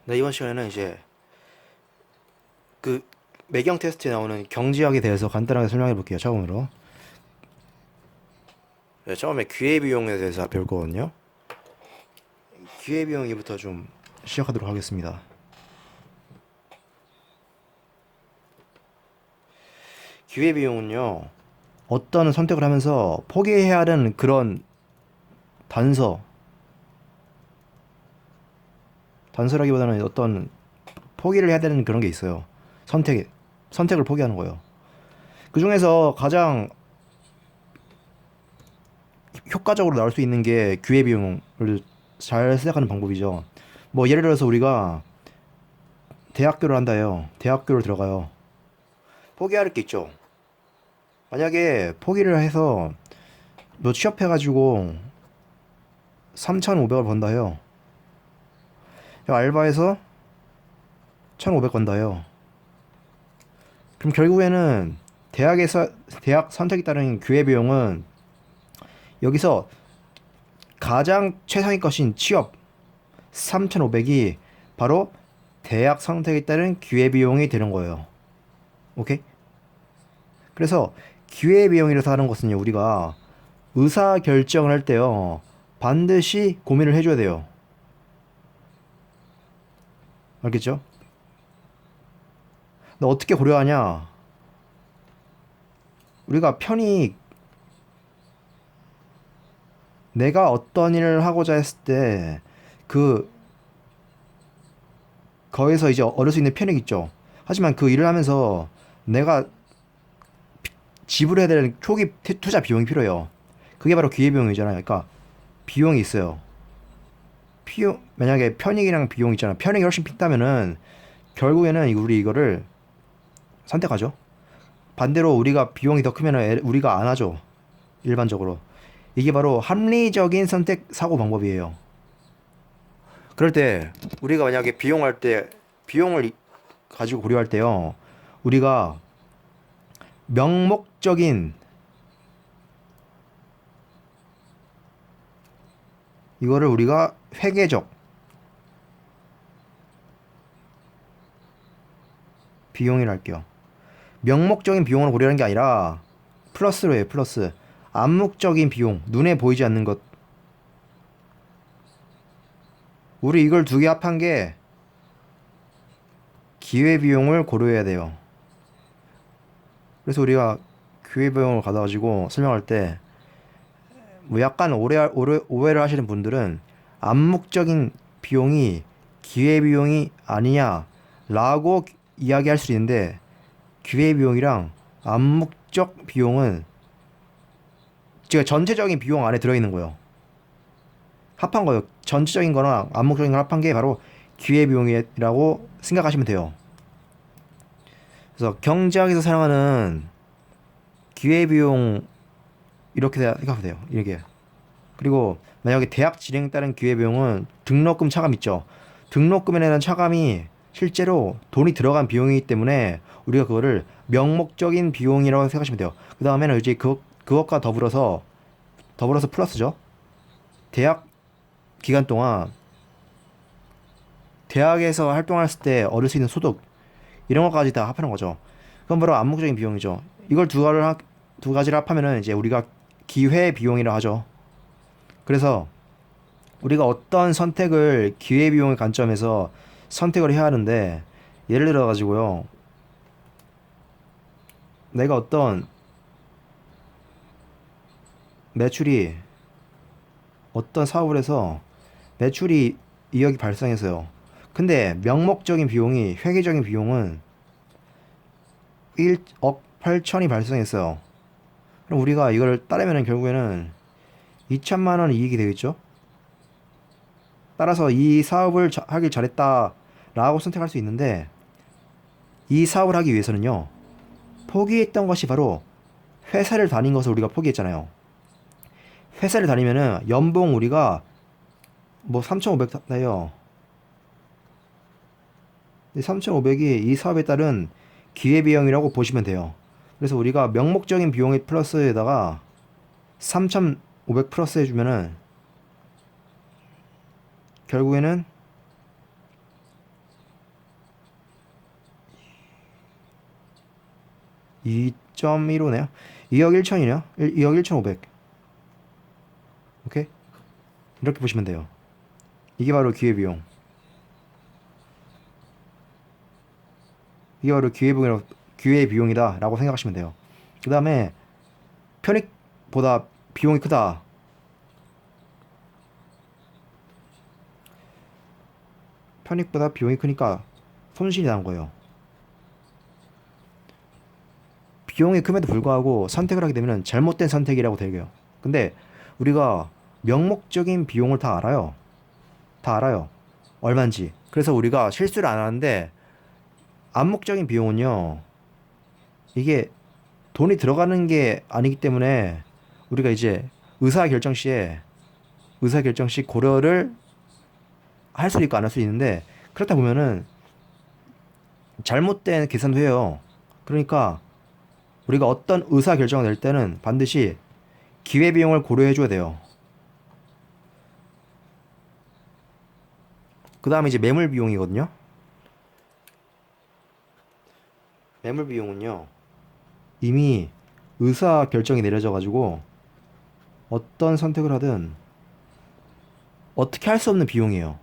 네, 이번 시간에는 이제 그 매경 테스트에 나오는 경제학에 대해서 간단하게 설명해 볼게요. 처음으로. 네, 처음에 기회비용에 대해서 배울 거거든요. 기회비용부터 좀 시작하도록 하겠습니다. 기회비용은요, 어떤 선택을 하면서 포기해야 하는 그런 단서, 단서라기보다는 어떤 포기를 해야 되는 그런 게 있어요. 선택을 포기하는 거예요. 그 중에서 가장 효과적으로 나올 수 있는 게 기회비용을 잘 생각하는 방법이죠. 뭐 예를 들어서 우리가 대학교를 한다요. 대학교를 들어가요. 포기할 게 있죠. 만약에 포기를 해서 너 취업해가지고 3,500을 번다 해요. 알바해서 1,500 번다 해요. 그럼 결국에는 대학 선택에 따른 기회비용은 여기서 가장 최상의 것인 취업 3,500이 바로 대학 선택에 따른 기회비용이 되는 거예요. 오케이? 그래서 기회비용이라서 하는 것은요, 우리가 의사 결정을 할 때요, 반드시 고민을 해줘야 돼요. 알겠죠? 너 어떻게 고려하냐? 우리가 편히 내가 어떤 일을 하고자 했을 때 그 거기서 이제 얻을 수 있는 편익 있죠. 하지만 그 일을 하면서 내가 지불해야 될 초기 투자 비용이 필요해요. 그게 바로 기회비용이잖아요. 그러니까 비용이 있어요. 만약에 편익이랑 비용 있잖아. 편익이 훨씬 핀다면은 결국에는 우리 이거를 선택하죠. 반대로 우리가 비용이 더 크면은 우리가 안 하죠. 일반적으로. 이게 바로 합리적인 선택 사고 방법이에요. 그럴 때 우리가 만약에 비용을 가지고 고려할 때요. 우리가 명목적인 이거를 우리가 회계적 비용이라 할게요. 명목적인 비용을 고려하는 게 아니라 플러스로 해요. 플러스. 암묵적인 비용, 눈에 보이지 않는 것. 우리 이걸 두 개 합한 게 기회비용을 고려해야 돼요. 그래서 우리가 기회비용을 가져가지고 설명할 때 뭐 약간 오해를 하시는 분들은 암묵적인 비용이 기회비용이 아니냐라고 이야기할 수 있는데, 기회비용이랑 암묵적 비용은 제가 전체적인 비용 안에 들어있는 거예요. 합한 거예요. 전체적인 거랑 암묵적인 걸 합한 게 바로 기회비용이라고 생각하시면 돼요. 그래서 경제학에서 사용하는 기회비용 이렇게 생각하면 돼요. 이렇게. 그리고 만약에 대학 진행에 따른 기회비용은 등록금 차감 있죠. 등록금에 대한 차감이 실제로 돈이 들어간 비용이기 때문에 우리가 그거를 명목적인 비용이라고 생각하시면 돼요. 그 다음에는 이제 그것과 더불어서 플러스죠. 대학 기간 동안 대학에서 활동했을 때 얻을 수 있는 소득 이런 것까지 다 합하는 거죠. 그건 바로 암묵적인 비용이죠. 이걸 두 가지를 합하면은 이제 우리가 기회 비용이라 하죠. 그래서 우리가 어떤 선택을 기회비용의 관점에서 선택을 해야 하는데, 예를 들어 가지고요, 내가 어떤 매출이 어떤 사업을 해서 매출이 2억이 발생했어요. 근데 명목적인 비용이 회계적인 비용은 1억 8천이 발생했어요. 그럼 우리가 이걸 따르면 결국에는 2천만 원 이익이 되겠죠? 따라서 이 사업을 하길 잘했다라고 선택할 수 있는데, 이 사업을 하기 위해서는요, 포기했던 것이 바로 회사를 다닌 것을 우리가 포기했잖아요. 회사를 다니면은 연봉 우리가 뭐 3,500 나요. 3,500이 이 사업에 따른 기회비용이라고 보시면 돼요. 그래서 우리가 명목적인 비용의 플러스에다가 3,500 플러스 해주면은 결국에는 2.15네요. 2억 1천이네요. 2억 1,500. 오케이? 이렇게 보시면 돼요. 이게 바로 기회비용. 이게 바로 기회비용이다 라고 생각하시면 돼요. 그 다음에 편익보다 비용이 크다. 편익보다 비용이 크니까 손실이 나는 거예요. 비용이 큼에도 불구하고 선택을 하게 되면 잘못된 선택이라고 되게요. 근데 우리가 명목적인 비용을 다 알아요. 다 알아요. 얼마인지. 그래서 우리가 실수를 안 하는데 암묵적인 비용은요. 이게 돈이 들어가는 게 아니기 때문에 우리가 이제 의사결정 시 고려를 할 수도 있고 안 할 수도 있는데 그렇다 보면은 잘못된 계산도 해요. 그러니까 우리가 어떤 의사결정을 낼 때는 반드시 기회비용을 고려해 줘야 돼요. 그 다음에 이제 매물 비용이거든요. 매물 비용은요. 이미 의사결정이 내려져 가지고 어떤 선택을 하든 어떻게 할 수 없는 비용이에요.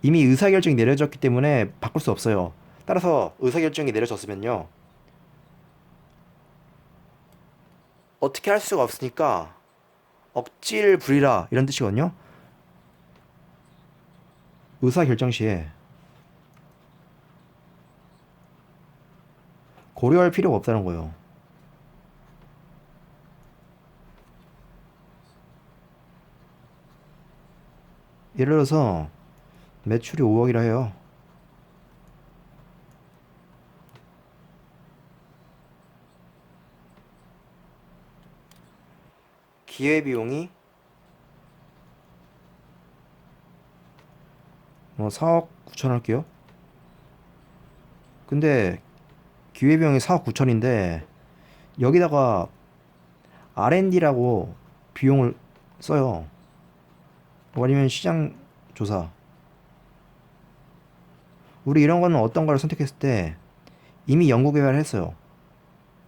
이미 의사결정이 내려졌기 때문에 바꿀 수 없어요. 따라서 의사결정이 내려졌으면요. 어떻게 할 수가 없으니까 억지를 부리라 이런 뜻이거든요. 의사결정 시에 고려할 필요가 없다는 거예요. 예를 들어서 매출이 5억이라 해요. 기회비용이 4억 9천 할게요. 근데 기회비용이 4억 9천인데 여기다가 R&D라고 비용을 써요. 아니면 시장 조사. 우리 이런 거는 어떤 걸 선택했을 때 이미 연구 개발을 했어요.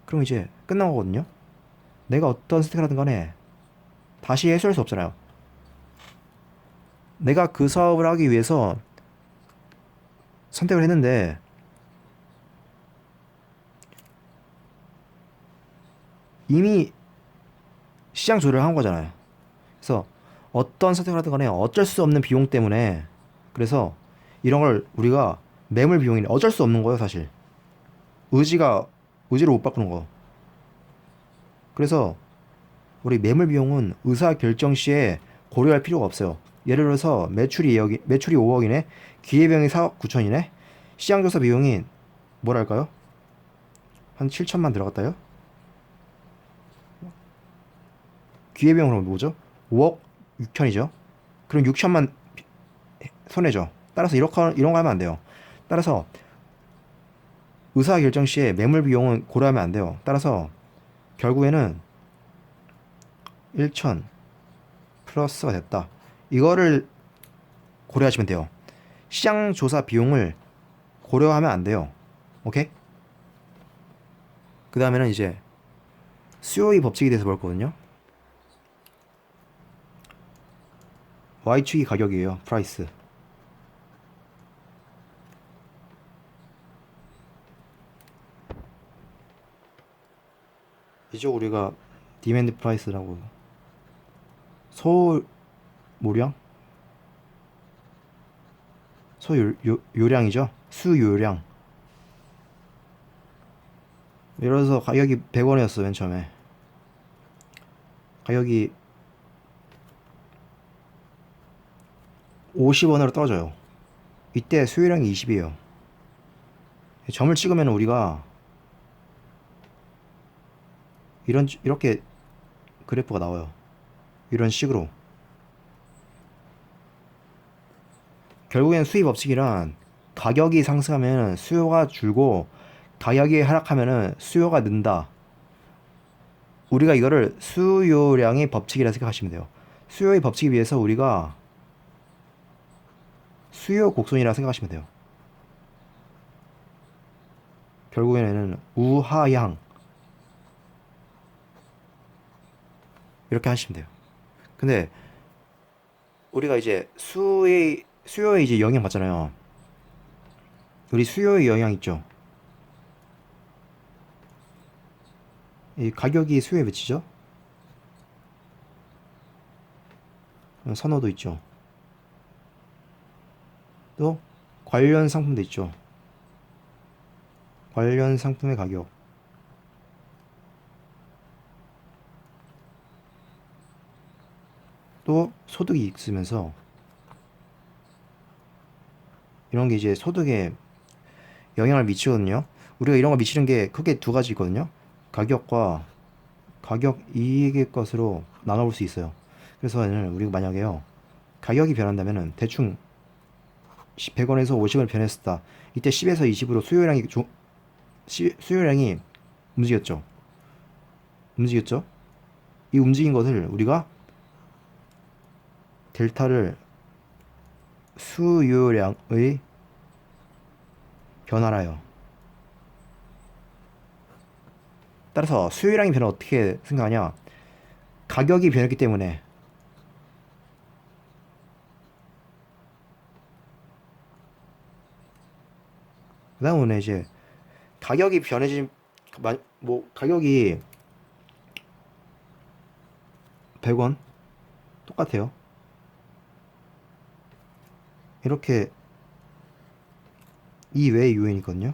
그럼 이제 끝난 거거든요. 내가 어떤 선택을 하든 간에 다시 해소할 수 없잖아요. 내가 그 사업을 하기 위해서 선택을 했는데 이미 시장 조사를 한 거잖아요. 그래서 어떤 선택을 하든 간에 어쩔 수 없는 비용 때문에 그래서 이런 걸 우리가 매물 비용이 어쩔 수 없는 거예요, 사실. 의지를 못 바꾸는 거. 그래서 우리 매물 비용은 의사 결정 시에 고려할 필요가 없어요. 예를 들어서 매출이 5억이네. 기회비용이 4억 9천이네. 시장조사 비용이 뭐랄까요? 한 7천만 들어갔다요? 기회비용은 뭐죠? 5억 6천이죠. 그럼 6천만 손해죠. 따라서 이런 거 하면 안 돼요. 따라서 의사결정 시에 매물 비용은 고려하면 안 돼요. 따라서 결국에는 1천 플러스가 됐다. 이거를 고려하시면 돼요. 시장 조사 비용을 고려하면 안 돼요. 오케이? 그 다음에는 이제 수요의 법칙에 대해서 볼 거거든요. Y축이 가격이에요. 프라이스. 이죠 우리가 디맨드 프라이스라고 소모량? 소요량이죠. 수요량. 예를 들어서 가격이 100원이었어 맨 처음에. 가격이 50원으로 떨어져요. 이때 수요량이 20이에요. 점을 찍으면 우리가 이렇게 그래프가 나와요. 이런 식으로. 결국엔 수입 법칙이란 가격이 상승하면 수요가 줄고 가격이 하락하면 수요가 는다. 우리가 이거를 수요량의 법칙이라 생각하시면 돼요. 수요의 법칙에 비해서 우리가 수요 곡선이라 생각하시면 돼요. 결국에는 우하향 이렇게 하시면 돼요. 근데 우리가 이제 수요에 이제 영향 받잖아요. 우리 수요에 영향 있죠. 이 가격이 수요에 미치죠. 선호도 있죠. 또 관련 상품도 있죠. 관련 상품의 가격. 또 소득이 있으면서 이런 게 이제 소득에 영향을 미치거든요. 우리가 이런 거 미치는 게 크게 두 가지 있거든요. 가격과 가격 이익의 것으로 나눠볼 수 있어요. 그래서 우리가 만약에요. 가격이 변한다면은 대충 100원에서 50원 변했었다. 이때 10에서 20으로 수요량이 움직였죠. 움직였죠. 이 움직인 것을 우리가 델타를 수요량의 변화라요. 따라서 수요량이 변화 어떻게 생각하냐? 가격이 변했기 때문에 그다음에 이제 가격이 변해진 뭐 가격이 100원 똑같아요. 이렇게 이 외의 요인이 있거든요.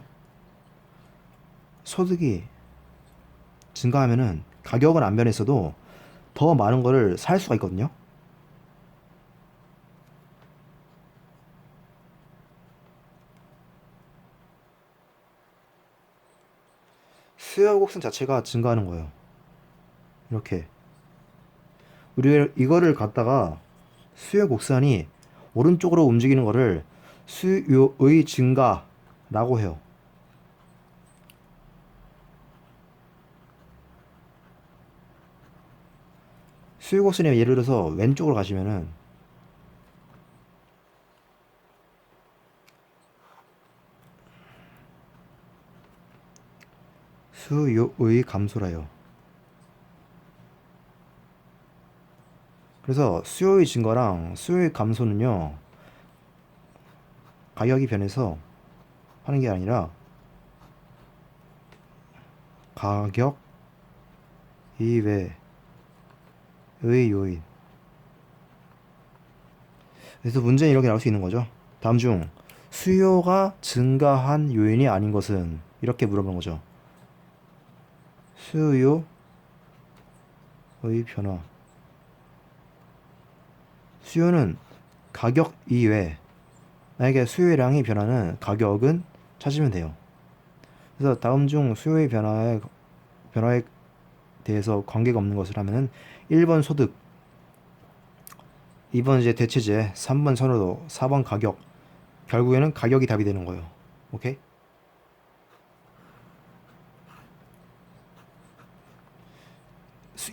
소득이 증가하면은 가격은 안 변했어도 더 많은 거를 살 수가 있거든요. 수요 곡선 자체가 증가하는 거예요. 이렇게 우리 이거를 갖다가 수요 곡선이 오른쪽으로 움직이는 거를 수요의 증가라고 해요. 수요 곡선이 예를 들어서 왼쪽으로 가시면은 수요의 감소라요. 그래서 수요의 증가랑 수요의 감소는요, 가격이 변해서 하는 게 아니라 가격 이외의 요인. 그래서 문제는 이렇게 나올 수 있는 거죠. 다음 중 수요가 증가한 요인이 아닌 것은 이렇게 물어보는 거죠. 수요의 변화. 수요는 가격 이외. 만약에 수요량이 변하는 가격은 찾으면 돼요. 그래서 다음 중 수요의 변화에 대해서 관계가 없는 것을 하면은 1번 소득, 2번 이제 대체재, 3번 선호도, 4번 가격. 결국에는 가격이 답이 되는 거예요. 오케이?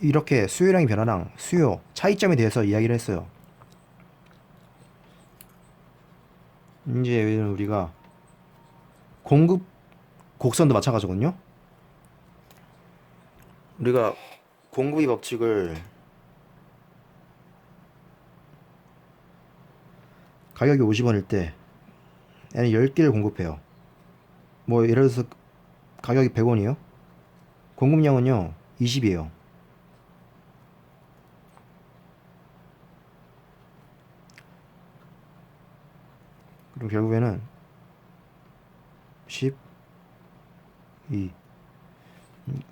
이렇게 수요량이 변화랑 수요 차이점에 대해서 이야기를 했어요. 이제 우리가 공급 곡선도 마찬가지거든요. 우리가 공급의 법칙을 가격이 50원일 때 얘는 10개를 공급해요. 뭐 예를 들어서 가격이 100원이에요. 공급량은요 20이에요. 그럼 결국에는 12.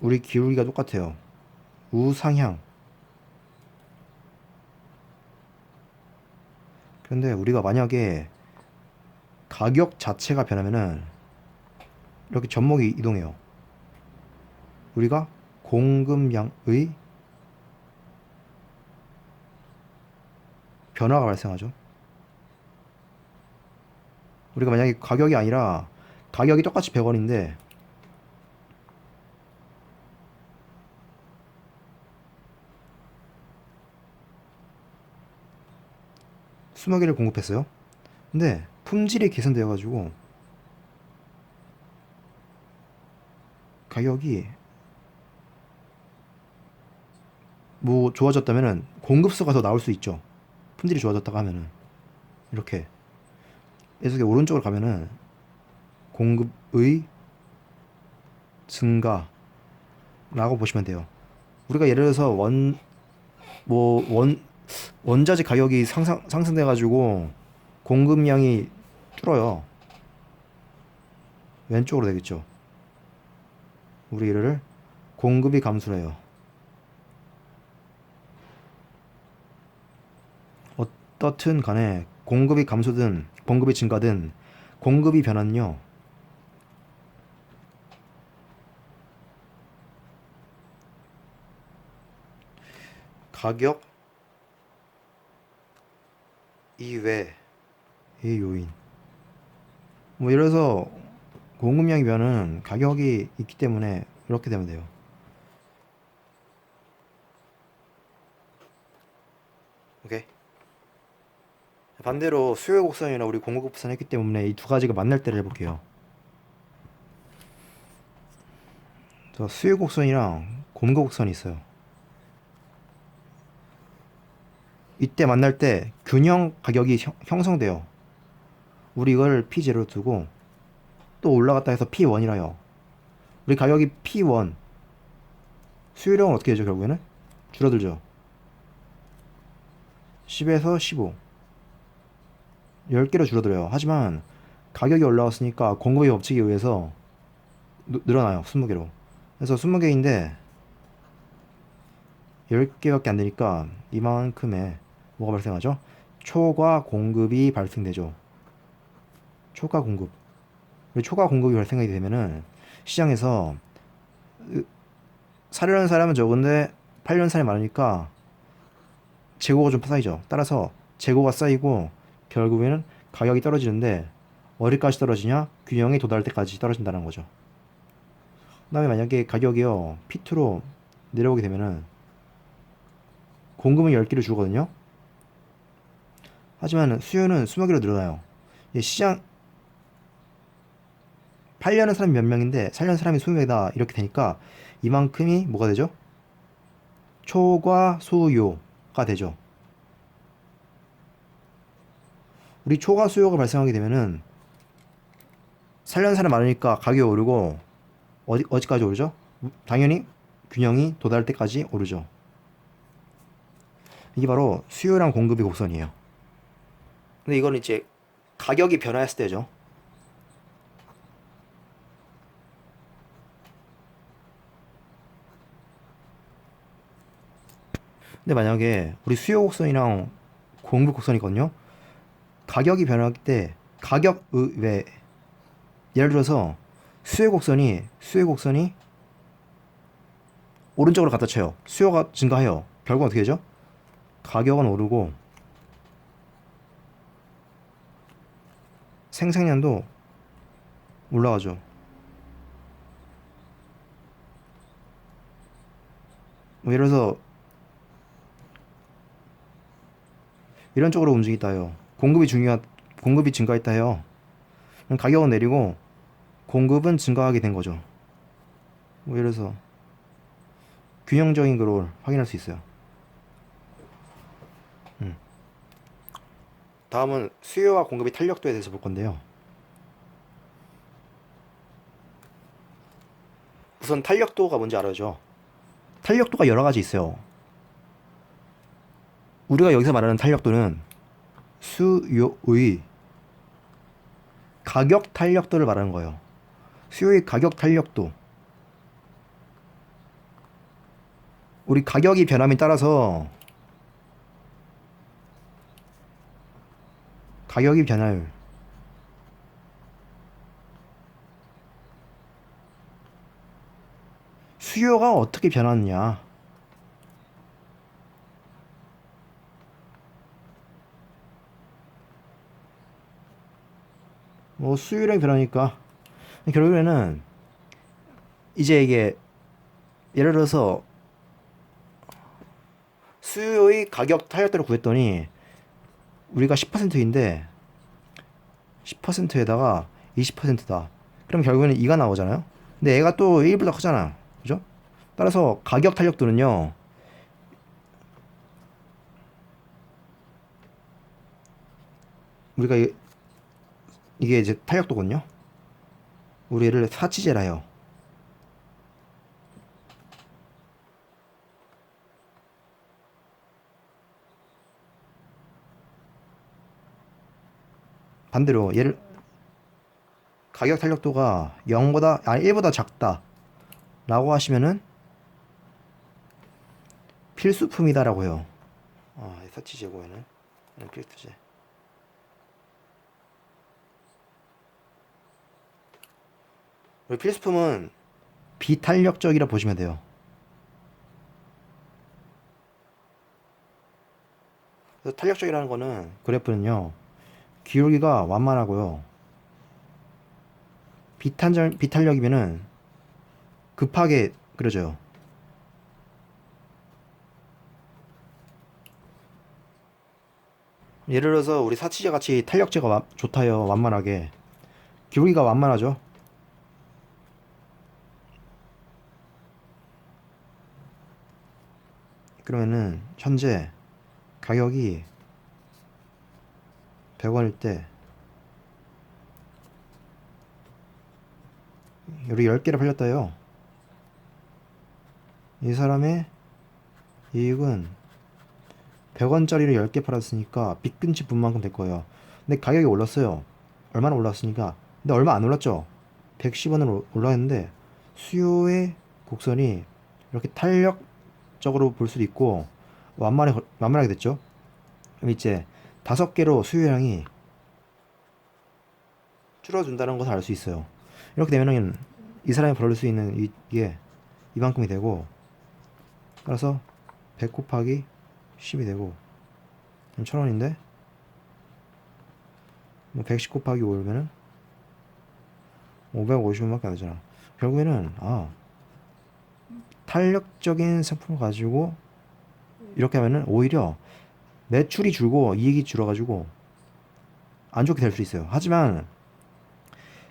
우리 기울기가 똑같아요. 우상향. 그런데 우리가 만약에 가격 자체가 변하면은 이렇게 접목이 이동해요. 우리가 공급량의 변화가 발생하죠. 우리가 만약에 가격이 아니라 가격이 똑같이 100원인데 20개를 공급했어요. 근데 품질이 개선되어 가지고 가격이 뭐 좋아졌다면은 공급수가 더 나올 수 있죠. 품질이 좋아졌다가 하면은 이렇게 계속 오른쪽으로 가면은 공급의 증가라고 보시면 돼요. 우리가 예를 들어서 원자재 가격이 상승돼 가지고 공급량이 줄어요. 왼쪽으로 되겠죠. 우리 이를 공급이 감소해요. 어떻든 간에 공급이 감소든 공급이 증가든 공급이 변하는요. 가격 이외의 요인. 뭐 예를 들어서 공급량이 변은 가격이 있기 때문에 이렇게 되면 돼요. 오케이. 반대로 수요 곡선이나 우리 공급 곡선 했기 때문에 이 두 가지가 만날 때를 해볼게요. 수요 곡선이랑 공급 곡선이 있어요. 이때 만날 때 균형 가격이 형성돼요. 우리 이걸 P0로 두고 또 올라갔다 해서 P1이라요. 우리 가격이 P1 수요량은 어떻게 되죠? 결국에는 줄어들죠. 10에서 15 10개로 줄어들어요. 하지만 가격이 올라왔으니까 공급의 법칙에 의해서 늘어나요. 20개로. 그래서 20개인데 10개밖에 안 되니까 이만큼의 뭐가 발생하죠? 초과 공급이 발생되죠. 초과 공급. 초과 공급이 발생하게 되면은 시장에서 사려는 사람은 적은데 팔려는 사람이 많으니까 재고가 좀 쌓이죠. 따라서 재고가 쌓이고 결국에는 가격이 떨어지는데 어디까지 떨어지냐? 균형에 도달할 때까지 떨어진다는 거죠. 그 다음에 만약에 가격이요 P2로 내려오게 되면은 공급은 10개로 줄거든요. 하지만 수요는 20개로 늘어나요. 시장 팔려는 사람이 몇 명인데 살려는 사람이 20명이다 이렇게 되니까 이만큼이 뭐가 되죠? 초과 수요가 되죠. 우리 초과 수요가 발생하게 되면은 살려는 사람 많으니까 가격이 오르고 어디까지 오르죠? 당연히 균형이 도달할 때까지 오르죠. 이게 바로 수요랑 공급의 곡선이에요. 근데 이거는 이제 가격이 변화했을 때죠. 근데 만약에 우리 수요 곡선이랑 공급 곡선이거든요. 가격이 변할 때 가격 외 예를 들어서 수요 곡선이 오른쪽으로 갖다 쳐요. 수요가 증가해요. 결국 어떻게 되죠? 가격은 오르고 생산량도 올라가죠. 뭐 예를 들어서 이런 쪽으로 움직이다 해요. 공급이 증가했다 해요. 그럼 가격은 내리고 공급은 증가하게 된 거죠. 뭐 예를 들어서 균형적인 그걸 확인할 수 있어요. 다음은 수요와 공급의 탄력도에 대해서 볼 건데요. 우선 탄력도가 뭔지 알아죠? 탄력도가 여러 가지 있어요. 우리가 여기서 말하는 탄력도는 수요의 가격 탄력도를 말하는 거예요. 수요의 가격 탄력도. 우리 가격이 변함에 따라서 가격이 변할 수요가 어떻게 변하느냐. 뭐 수요량이 변하니까 결국에는 이제 이게 예를 들어서 수요의 가격 탄력도를 구했더니 우리가 10%인데 10%에다가 20%다. 그럼 결국에는 2가 나오잖아요. 근데 얘가 또 1보다 크잖아. 그죠? 따라서 가격 탄력도는요. 우리가 이게 이제 탄력도거든요. 우리 얘를 사치제라 해요. 반대로 얘를 가격 탄력도가 0보다 1보다 작다 라고 하시면은 필수품이다라고 해요. 사치 재고에는 필수제. 우리 필수품은 비탄력적이라 보시면 돼요. 그래서 탄력적이라는 거는 그래프는요, 기울기가 완만하고요. 비탄력이면은 급하게 그려져요. 예를 들어서 우리 사치제 같이 탄력제가 좋다요. 완만하게. 기울기가 완만하죠. 그러면은 현재 가격이 100원일 때 우리 10개를 팔렸다요. 이 사람의 이익은 100원짜리를 10개 팔았으니까 빚근치 분만큼 될 거예요. 근데 가격이 올랐어요. 얼마나 올랐으니까? 근데 얼마 안 올랐죠? 110원으로 올랐는데 수요의 곡선이 이렇게 탄력적으로 볼 수도 있고 완만하게 됐죠? 그럼 이제 5개로 수요량이 줄어든다는 것을 알 수 있어요. 이렇게 되면은 이 사람이 벌을 수 있는 이게 이만큼이 되고, 따라서 100 곱하기 10이 되고 1000원인데 뭐 110 곱하기 5면은 550원밖에 안 되잖아. 결국에는 탄력적인 상품을 가지고 이렇게 하면은 오히려 매출이 줄고 이익이 줄어가지고 안 좋게 될 수 있어요. 하지만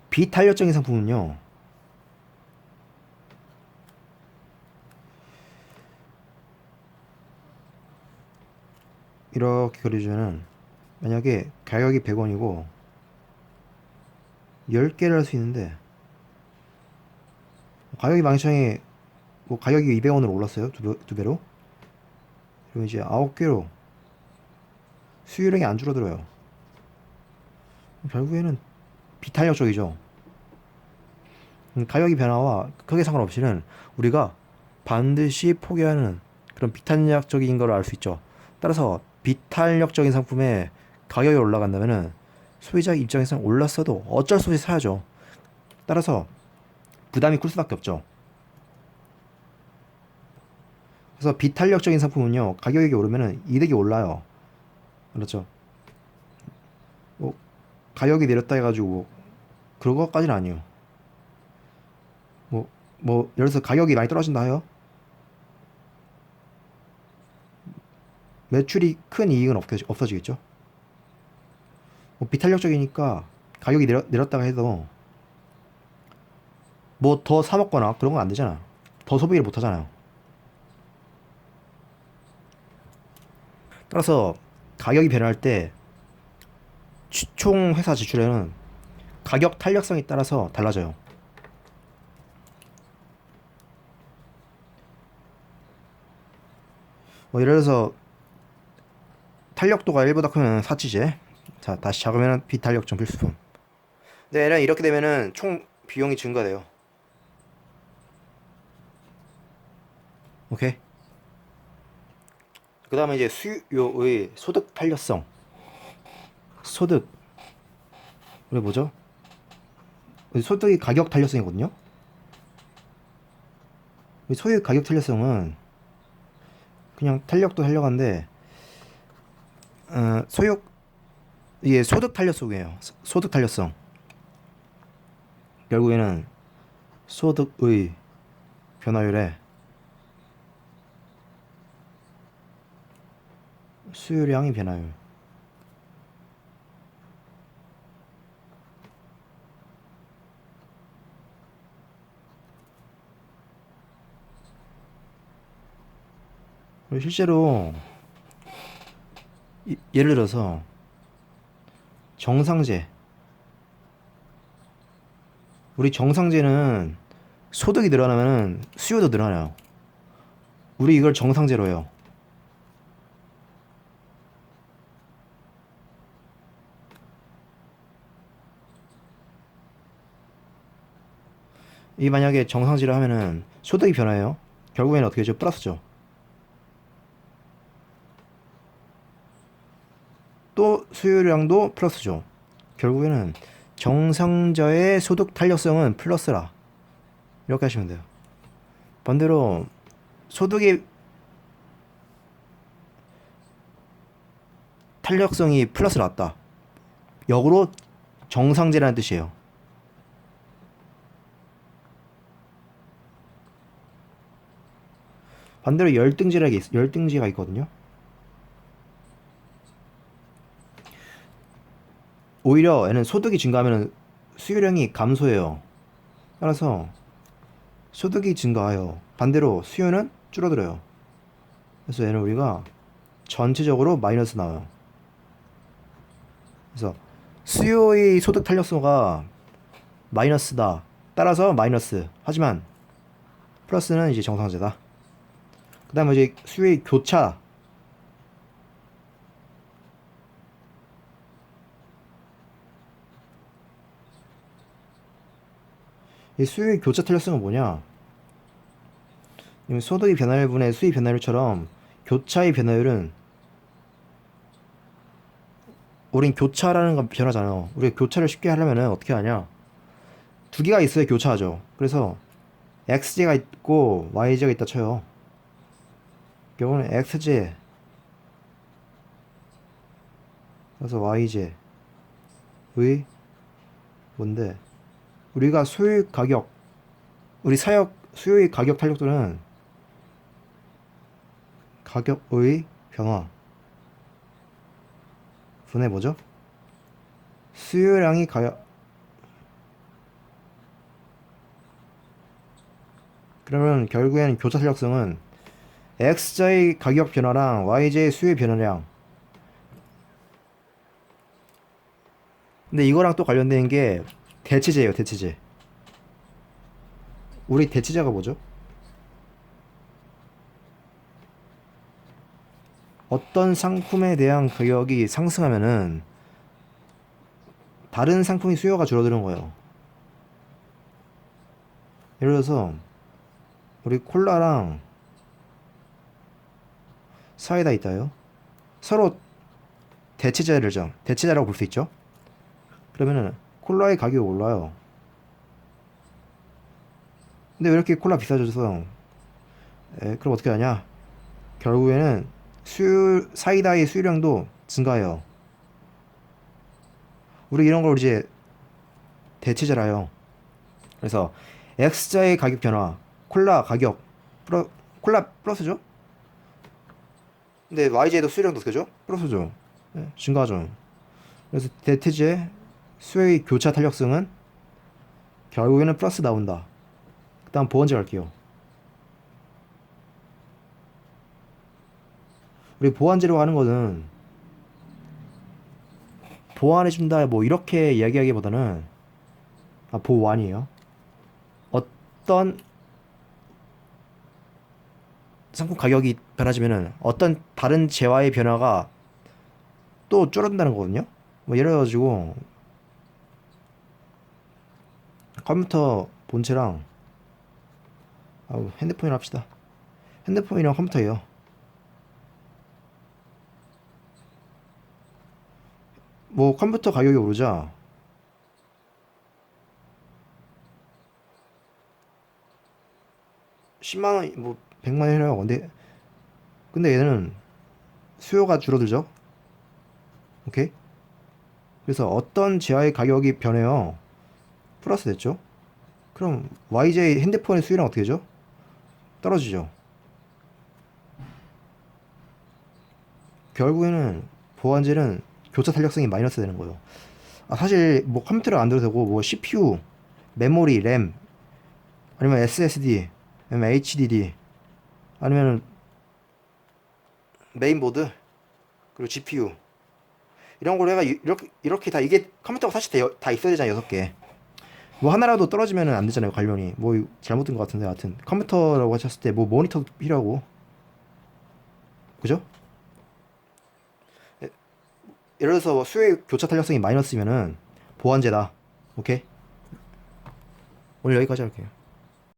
비탄력적인 상품은요, 이렇게 그려주면은 만약에 가격이 100원이고 10개를 할 수 있는데 가격이 망청이 뭐 가격이 200원으로 올랐어요. 두 배로. 그럼 이제 9개로 수요량이 안 줄어들어요. 결국에는 비탄력적이죠. 가격의 변화와 크게 상관없이는 우리가 반드시 포기하는 그런 비탄력적인 걸 알 수 있죠. 따라서 비탄력적인 상품의 가격이 올라간다면은 소비자 입장에서는 올랐어도 어쩔 수 없이 사야죠. 따라서 부담이 클 수밖에 없죠. 그래서 비탄력적인 상품은요, 가격이 오르면은 이득이 올라요. 그렇죠. 뭐 가격이 내렸다 해가지고 그런 것까지는 아니에요. 예를 들어서 가격이 많이 떨어진다 해요. 매출이 큰 이익은 없어지겠죠. 비탄력적이니까 가격이 내렸다가 해도 뭐 더 사 먹거나 그런 건 안 되잖아. 더 소비를 못 하잖아요. 따라서 가격이 변할 때 총 회사 지출에는 가격 탄력성에 따라서 달라져요. 예를 들어서 탄력도가 1보다 크면 사치제. 자, 다시 작으면 비탄력적 필수품. 네, 이렇게 되면은 총 비용이 증가돼요. 오케이. 그 다음에 이제 수요의 소득 탄력성. 소득. 우리 뭐죠? 소득이 가격 탄력성이거든요. 소유의 가격 탄력성은 그냥 탄력도 탄력한데 이게 소득 탄력성이에요. 소득 탄력성. 결국에는 소득의 변화율에 수요량의 변화율. 실제로 예를 들어서 정상재. 우리 정상재는 소득이 늘어나면은 수요도 늘어나요. 우리 이걸 정상재로 해요. 이 만약에 정상지를 하면은 소득이 변화해요. 결국에는 어떻게 되죠? 플러스죠. 또 수요량도 플러스죠. 결국에는 정상자의 소득 탄력성은 플러스라. 이렇게 하시면 돼요. 반대로 소득의 탄력성이 플러스 났다. 역으로 정상제라는 뜻이에요. 반대로 열등제가 있거든요. 오히려 얘는 소득이 증가하면 수요량이 감소해요. 따라서 소득이 증가해요. 반대로 수요는 줄어들어요. 그래서 얘는 우리가 전체적으로 마이너스 나와요. 그래서 수요의 소득 탄력성가 마이너스다. 따라서 마이너스. 하지만 플러스는 이제 정상제다. 그 다음에 이제 수요의 교차. 이 수요의 교차 탄력성은 뭐냐? 소득의 변화율분의 수의 변화율처럼 교차의 변화율은 우린 교차라는 건 변하잖아요. 우리가 교차를 쉽게 하려면은 어떻게 하냐? 두 개가 있어야 교차하죠. 그래서 x제가 있고 y제가 있다 쳐요. 경우는 x제 그래서 y제의 뭔데? 우리가 소유의 가격 우리 사역 수요의 가격 탄력도는 가격의 변화 분의 뭐죠? 수요량이 가격 그러면 결국에는 교차 탄력성은 x자의 가격 변화랑 y자의 수요 변화량. 근데 이거랑 또 관련된 게 대체제예요. 대체제. 우리 대체제가 뭐죠? 어떤 상품에 대한 가격이 상승하면은 다른 상품의 수요가 줄어드는 거예요. 예를 들어서 우리 콜라랑 사이다 있다요. 서로 대체자라고 볼 수 있죠. 그러면은 콜라의 가격이 올라요. 근데 왜 이렇게 콜라 비싸져서 그럼 어떻게 하냐? 결국에는 사이다의 수요량도 증가해요. 우리 이런 걸 이제 대체자라요. 그래서 X자의 가격 변화, 콜라 가격, 콜라 플러스죠? 근데 YJ도 수요량도 어떻게 죠? 플러스죠. 네, 증가하죠. 그래서 대체제 수요의 교차 탄력성은 결국에는 플러스 나온다. 그 다음 보완제 갈게요. 우리 보완제로 하는 거는 보완해준다 뭐 이렇게 이야기하기보다는 보완이에요. 어떤 상품 가격이 변화지면은 어떤 다른 재화의 변화가 또 줄어든다는 거거든요. 뭐 예를 들어가지고 컴퓨터 본체랑 핸드폰이랑 합시다. 핸드폰이랑 컴퓨터예요. 뭐 컴퓨터 가격이 오르자 10만원 뭐 100만원이라고. 근데 얘는 수요가 줄어들죠. 오케이. 그래서 어떤 재화의 가격이 변해요. 플러스 됐죠. 그럼 YJ 핸드폰의 수요량 어떻게 되죠? 떨어지죠. 결국에는 보완제는 교차 탄력성이 마이너스 되는 거예요. 사실 뭐 컴퓨터를 안 들어도 되고 뭐 CPU, 메모리, 램 아니면 SSD, 아니면 HDD 아니면 메인보드 그리고 GPU 이런 걸로 해가 이렇게 다 이게 컴퓨터가 사실 다 있어야 되잖아요. 6개. 뭐 하나라도 떨어지면 안 되잖아요. 관련이. 뭐 잘못된 것 같은데 하여튼 컴퓨터라고 하셨을 때 뭐 모니터도 필요하고 그죠? 예, 예를 들어서 뭐 수요 교차 탄력성이 마이너스면은 보완제다. 오케이? 오늘 여기까지 할게요.